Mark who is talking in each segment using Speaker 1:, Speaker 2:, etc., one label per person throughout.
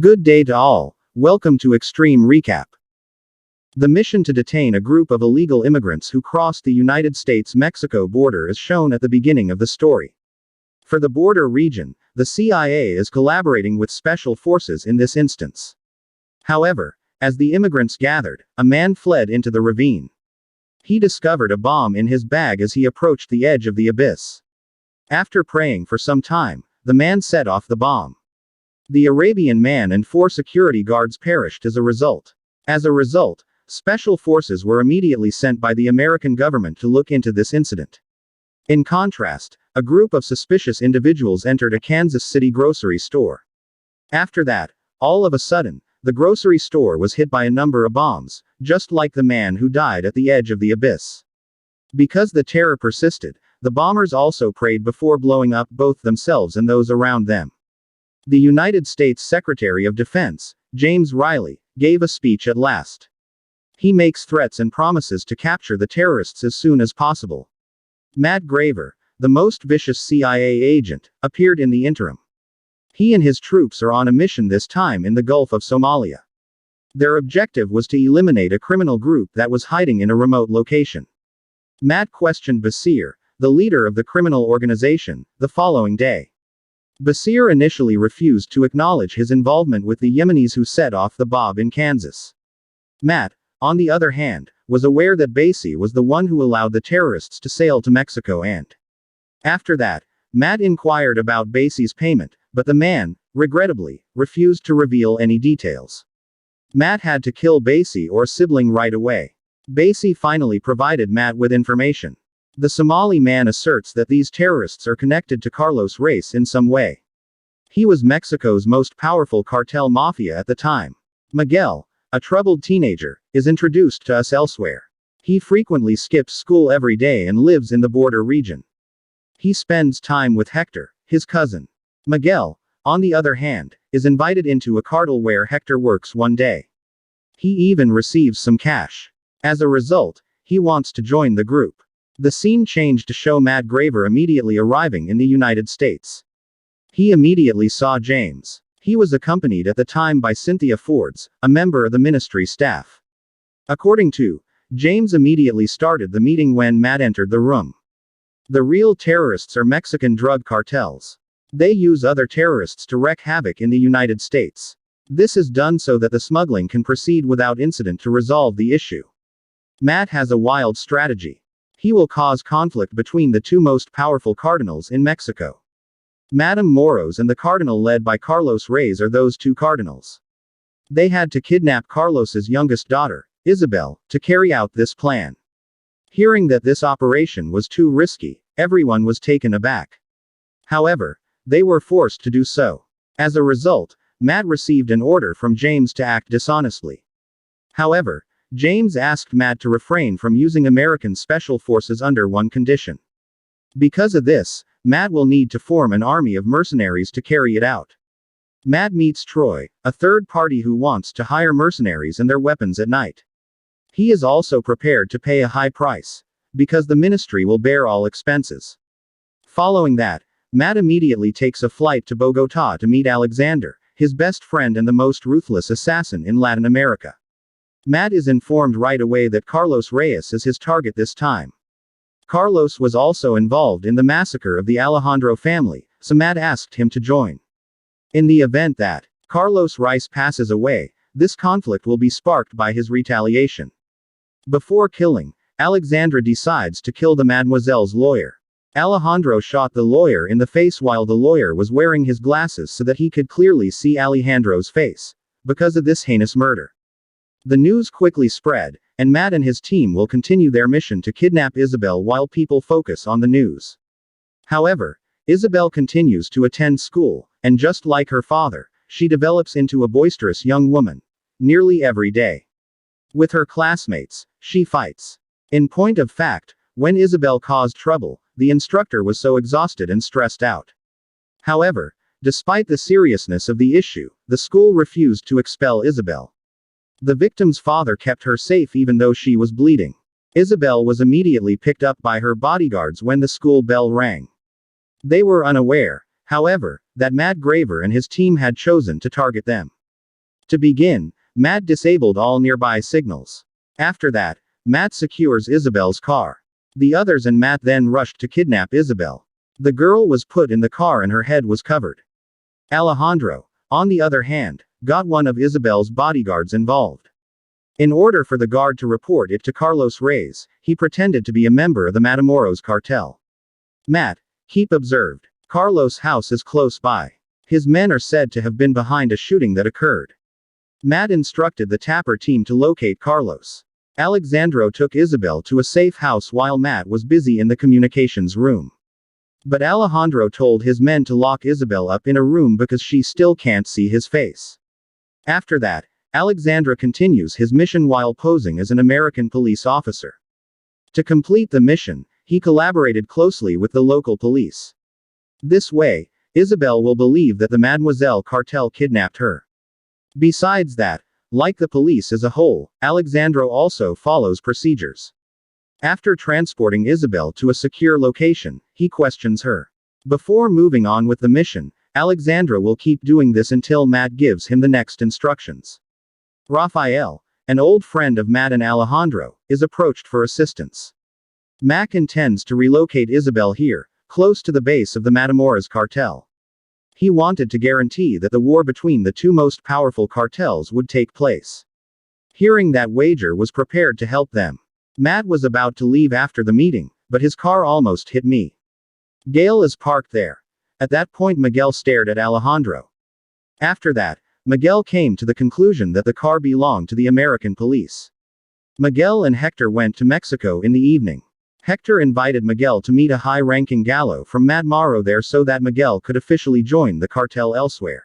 Speaker 1: Good day to all. Welcome to Extreme Recap. The mission to detain a group of illegal immigrants who crossed the United States-Mexico border is shown at the beginning of the story. For the border region, the CIA is collaborating with special forces in this instance. However, as the immigrants gathered, a man fled into the ravine. He discovered a bomb in his bag as he approached the edge of the abyss. After praying for some time, the man set off the bomb. The Arabian man and 4 security guards perished as a result. As a result, special forces were immediately sent by the American government to look into this incident. In contrast, a group of suspicious individuals entered a Kansas City grocery store. After that, all of a sudden, the grocery store was hit by a number of bombs, just like the man who died at the edge of the abyss. Because the terror persisted, the bombers also prayed before blowing up both themselves and those around them. The United States Secretary of Defense, James Riley, gave a speech at last. He makes threats and promises to capture the terrorists as soon as possible. Matt Graver, the most vicious CIA agent, appeared in the interim. He and his troops are on a mission this time in the Gulf of Somalia. Their objective was to eliminate a criminal group that was hiding in a remote location. Matt questioned Basir, the leader of the criminal organization, the following day. Basir initially refused to acknowledge his involvement with the Yemenis who set off the bomb in Kansas. Matt, on the other hand, was aware that Basir was the one who allowed the terrorists to sail to Mexico and. After that, Matt inquired about Basir's payment, but the man, regrettably, refused to reveal any details. Matt had to kill Basir or a sibling right away. Basir finally provided Matt with information. The Somali man asserts that these terrorists are connected to Carlos Reyes in some way. He was Mexico's most powerful cartel mafia at the time. Miguel, a troubled teenager, is introduced to us elsewhere. He frequently skips school every day and lives in the border region. He spends time with Hector, his cousin. Miguel, on the other hand, is invited into a cartel where Hector works one day. He even receives some cash. As a result, he wants to join the group. The scene changed to show Matt Graver immediately arriving in the United States. He immediately saw James. He was accompanied at the time by Cynthia Fords, a member of the ministry staff. According to James immediately started the meeting when Matt entered the room. The real terrorists are Mexican drug cartels. They use other terrorists to wreak havoc in the United States. This is done so that the smuggling can proceed without incident to resolve the issue. Matt has a wild strategy. He will cause conflict between the 2 most powerful cardinals in Mexico. Madame Moros and the cardinal led by Carlos Reyes are those 2 cardinals. They had to kidnap Carlos's youngest daughter, Isabel, to carry out this plan. Hearing that this operation was too risky, everyone was taken aback. However, they were forced to do so. As a result, Matt received an order from James to act dishonestly. However, James asked Matt to refrain from using American special forces under one condition. Because of this, Matt will need to form an army of mercenaries to carry it out. Matt meets Troy, a third party who wants to hire mercenaries and their weapons at night. He is also prepared to pay a high price, because the ministry will bear all expenses. Following that, Matt immediately takes a flight to Bogotá to meet Alexander, his best friend and the most ruthless assassin in Latin America. Matt is informed right away that Carlos Reyes is his target this time. Carlos was also involved in the massacre of the Alejandro family, so Matt asked him to join. In the event that Carlos Reyes passes away, this conflict will be sparked by his retaliation. Before killing, Alexandra decides to kill the mademoiselle's lawyer. Alejandro shot the lawyer in the face while the lawyer was wearing his glasses so that he could clearly see Alejandro's face. Because of this heinous murder, the news quickly spread, and Matt and his team will continue their mission to kidnap Isabel while people focus on the news. However, Isabel continues to attend school, and just like her father, she develops into a boisterous young woman. Nearly every day. With her classmates, she fights. In point of fact, when Isabel caused trouble, the instructor was so exhausted and stressed out. However, despite the seriousness of the issue, the school refused to expel Isabel. The victim's father kept her safe even though she was bleeding. Isabel was immediately picked up by her bodyguards when the school bell rang. They were unaware, however, that Matt Graver and his team had chosen to target them. To begin, Matt disabled all nearby signals. After that, Matt secures Isabel's car. The others and Matt then rushed to kidnap Isabel. The girl was put in the car and her head was covered. Alejandro, on the other hand, got one of Isabel's bodyguards involved. In order for the guard to report it to Carlos Reyes, he pretended to be a member of the Matamoros cartel. Matt, keep observed. Carlos' house is close by. His men are said to have been behind a shooting that occurred. Matt instructed the Tapper team to locate Carlos. Alejandro took Isabel to a safe house while Matt was busy in the communications room. But Alejandro told his men to lock Isabel up in a room because she still can't see his face. After that, Alejandro continues his mission while posing as an American police officer. To complete the mission, he collaborated closely with the local police. This way, Isabel will believe that the Mademoiselle cartel kidnapped her. Besides that, like the police as a whole, Alejandro also follows procedures. After transporting Isabel to a secure location, he questions her. Before moving on with the mission, Alejandro will keep doing this until Matt gives him the next instructions. Rafael, an old friend of Matt and Alejandro, is approached for assistance. Mac intends to relocate Isabel here, close to the base of the Matamoros cartel. He wanted to guarantee that the war between the two most powerful cartels would take place. Hearing that Wager was prepared to help them. Matt was about to leave after the meeting, but his car almost hit me. Gail is parked there. At that point Miguel stared at Alejandro. After that, Miguel came to the conclusion that the car belonged to the American police. Miguel and Hector went to Mexico in the evening. Hector invited Miguel to meet a high-ranking gallo from Matamoros there so that Miguel could officially join the cartel elsewhere.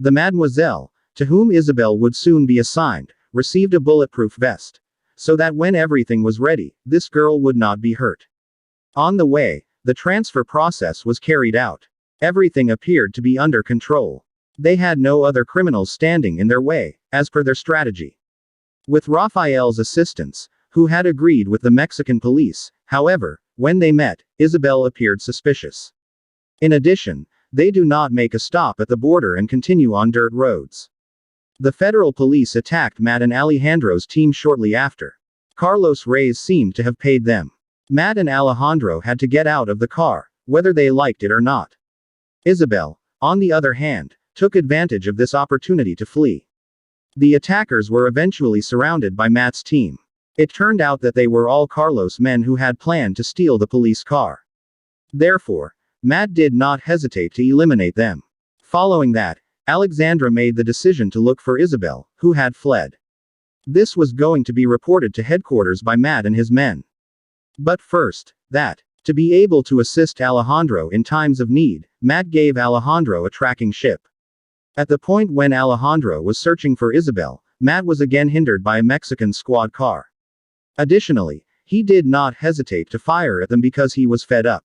Speaker 1: The Mademoiselle, to whom Isabel would soon be assigned, received a bulletproof vest, so that when everything was ready, this girl would not be hurt. On the way, the transfer process was carried out. Everything appeared to be under control. They had no other criminals standing in their way, as per their strategy. With Rafael's assistance, who had agreed with the Mexican police, however, when they met, Isabel appeared suspicious. In addition, they do not make a stop at the border and continue on dirt roads. The federal police attacked Matt and Alejandro's team shortly after. Carlos Reyes seemed to have paid them. Matt and Alejandro had to get out of the car, whether they liked it or not. Isabel, on the other hand, took advantage of this opportunity to flee. The attackers were eventually surrounded by Matt's team. It turned out that they were all Carlos' men who had planned to steal the police car. Therefore, Matt did not hesitate to eliminate them. Following that, Alejandro made the decision to look for Isabel, who had fled. This was going to be reported to headquarters by Matt and his men. But first, to be able to assist Alejandro in times of need, Matt gave Alejandro a tracking ship. At the point when Alejandro was searching for Isabel, Matt was again hindered by a Mexican squad car. Additionally, he did not hesitate to fire at them because he was fed up.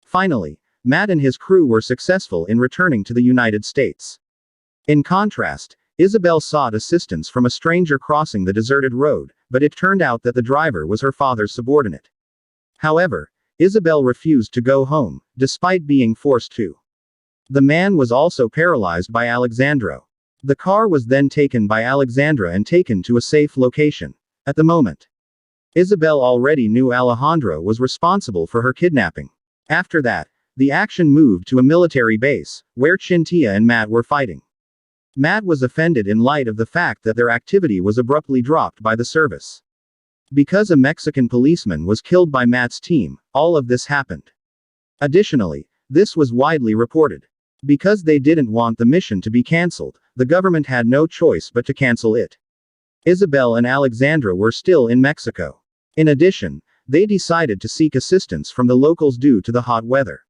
Speaker 1: Finally, Matt and his crew were successful in returning to the United States. In contrast, Isabel sought assistance from a stranger crossing the deserted road, but it turned out that the driver was her father's subordinate. However, Isabel refused to go home, despite being forced to. The man was also paralyzed by Alejandro. The car was then taken by Alejandro and taken to a safe location. At the moment, Isabel already knew Alejandro was responsible for her kidnapping. After that, the action moved to a military base, where Chintia and Matt were fighting. Matt was offended in light of the fact that their activity was abruptly dropped by the service. Because a Mexican policeman was killed by Matt's team, all of this happened. Additionally, this was widely reported. Because they didn't want the mission to be cancelled, the government had no choice but to cancel it. Isabel and Alejandro were still in Mexico. In addition, they decided to seek assistance from the locals due to the hot weather.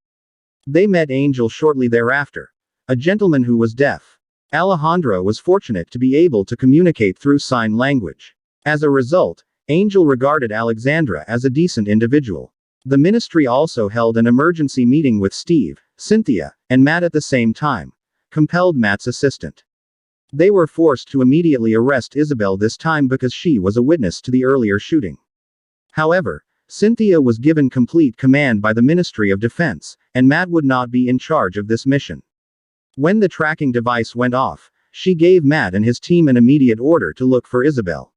Speaker 1: They met Angel shortly thereafter, a gentleman who was deaf. Alejandro was fortunate to be able to communicate through sign language. As a result, Angel regarded Alejandra as a decent individual. The ministry also held an emergency meeting with Steve, Cynthia, and Matt at the same time, compelled Matt's assistant. They were forced to immediately arrest Isabel this time because she was a witness to the earlier shooting. However, Cynthia was given complete command by the Ministry of Defense, and Matt would not be in charge of this mission. When the tracking device went off, she gave Matt and his team an immediate order to look for Isabel.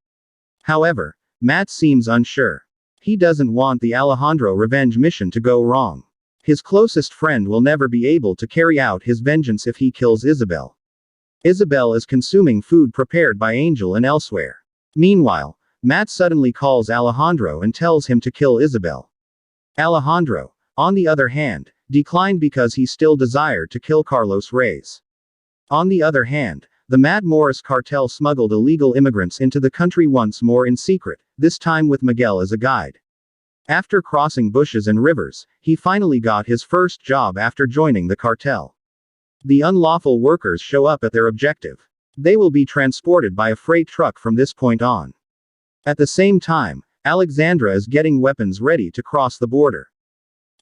Speaker 1: However, Matt seems unsure. He doesn't want the Alejandro revenge mission to go wrong. His closest friend will never be able to carry out his vengeance if he kills Isabel. Isabel is consuming food prepared by Angel and elsewhere. Meanwhile, Matt suddenly calls Alejandro and tells him to kill Isabel. Alejandro, on the other hand, declined because he still desired to kill Carlos Reyes. On the other hand, the Marbz cartel smuggled illegal immigrants into the country once more in secret, this time with Miguel as a guide. After crossing bushes and rivers, he finally got his first job after joining the cartel. The unlawful workers show up at their objective. They will be transported by a freight truck from this point on. At the same time, Alexandra is getting weapons ready to cross the border.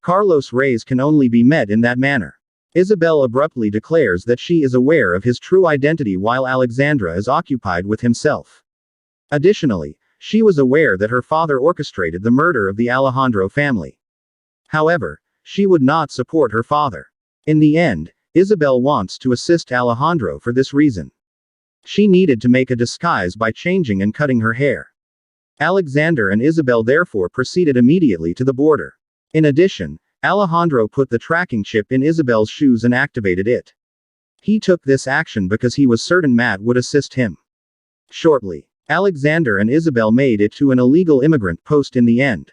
Speaker 1: Carlos Reyes can only be met in that manner. Isabel abruptly declares that she is aware of his true identity while Alexandra is occupied with himself. Additionally, she was aware that her father orchestrated the murder of the Alejandro family. However, she would not support her father. In the end, Isabel wants to assist Alejandro for this reason. She needed to make a disguise by changing and cutting her hair. Alexander and Isabel therefore proceeded immediately to the border. In addition, Alejandro put the tracking chip in Isabel's shoes and activated it. He took this action because he was certain Matt would assist him. Shortly, Alexander and Isabel made it to an illegal immigrant post in the end.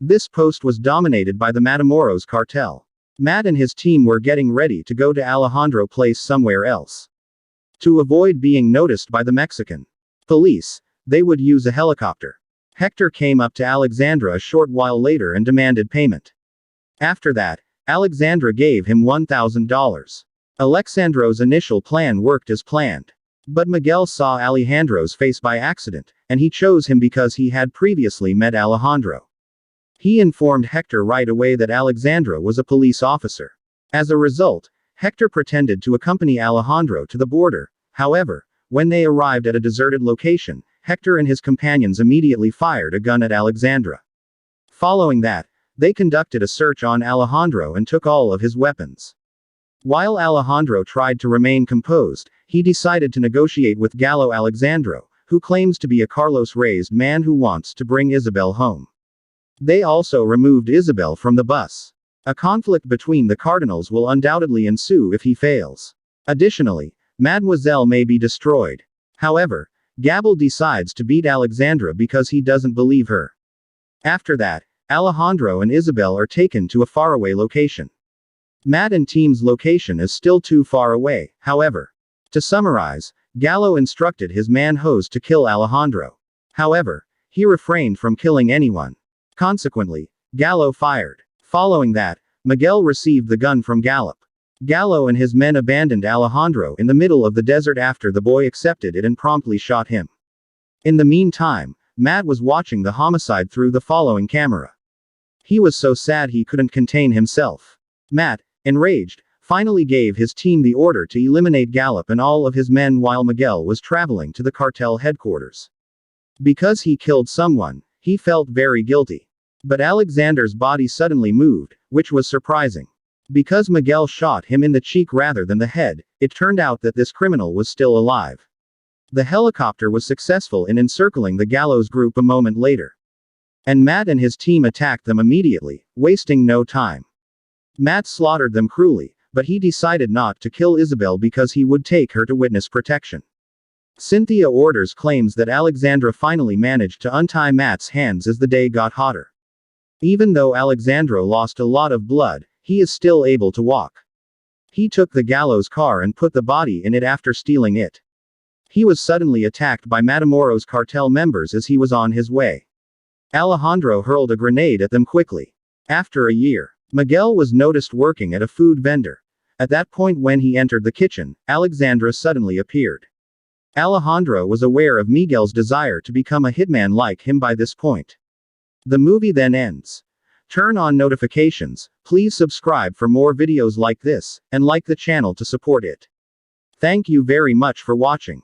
Speaker 1: This post was dominated by the Matamoros cartel. Matt and his team were getting ready to go to Alejandro place somewhere else. To avoid being noticed by the Mexican police, they would use a helicopter. Hector came up to Alexandra a short while later and demanded payment. After that, Alexandra gave him $1,000. Alexandro's initial plan worked as planned. But Miguel saw Alejandro's face by accident, and he chose him because he had previously met Alejandro. He informed Hector right away that Alexandra was a police officer. As a result, Hector pretended to accompany Alejandro to the border. However, when they arrived at a deserted location, Hector and his companions immediately fired a gun at Alexandra. Following that, they conducted a search on Alejandro and took all of his weapons. While Alejandro tried to remain composed, he decided to negotiate with Gallo Alexandro, who claims to be a Carlos Reyes man who wants to bring Isabel home. They also removed Isabel from the bus. A conflict between the cardinals will undoubtedly ensue if he fails. Additionally, Mademoiselle may be destroyed. However, Gabel decides to beat Alexandra because he doesn't believe her. After that, Alejandro and Isabel are taken to a faraway location. Matt and team's location is still too far away, however. To summarize, Gallo instructed his man host to kill Alejandro. However, he refrained from killing anyone. Consequently, Gallo fired. Following that, Miguel received the gun from Gallup. Gallo and his men abandoned Alejandro in the middle of the desert after the boy accepted it and promptly shot him. In the meantime, Matt was watching the homicide through the following camera. He was so sad he couldn't contain himself. Matt, enraged, finally gave his team the order to eliminate Gallup and all of his men while Miguel was traveling to the cartel headquarters. Because he killed someone, he felt very guilty. But Alexander's body suddenly moved, which was surprising. Because Miguel shot him in the cheek rather than the head, it turned out that this criminal was still alive. The helicopter was successful in encircling the Gallows group a moment later. And Matt and his team attacked them immediately, wasting no time. Matt slaughtered them cruelly, but he decided not to kill Isabel because he would take her to witness protection. Cynthia Orders claims that Alexandra finally managed to untie Matt's hands as the day got hotter. Even though Alexandro lost a lot of blood, he is still able to walk. He took the Gallows car and put the body in it after stealing it. He was suddenly attacked by Matamoros cartel members as he was on his way. Alejandro hurled a grenade at them quickly. After a year, Miguel was noticed working at a food vendor. At that point when he entered the kitchen, Alexandra suddenly appeared. Alejandro was aware of Miguel's desire to become a hitman like him by this point. The movie then ends. Turn on notifications, please subscribe for more videos like this, and like the channel to support it. Thank you very much for watching.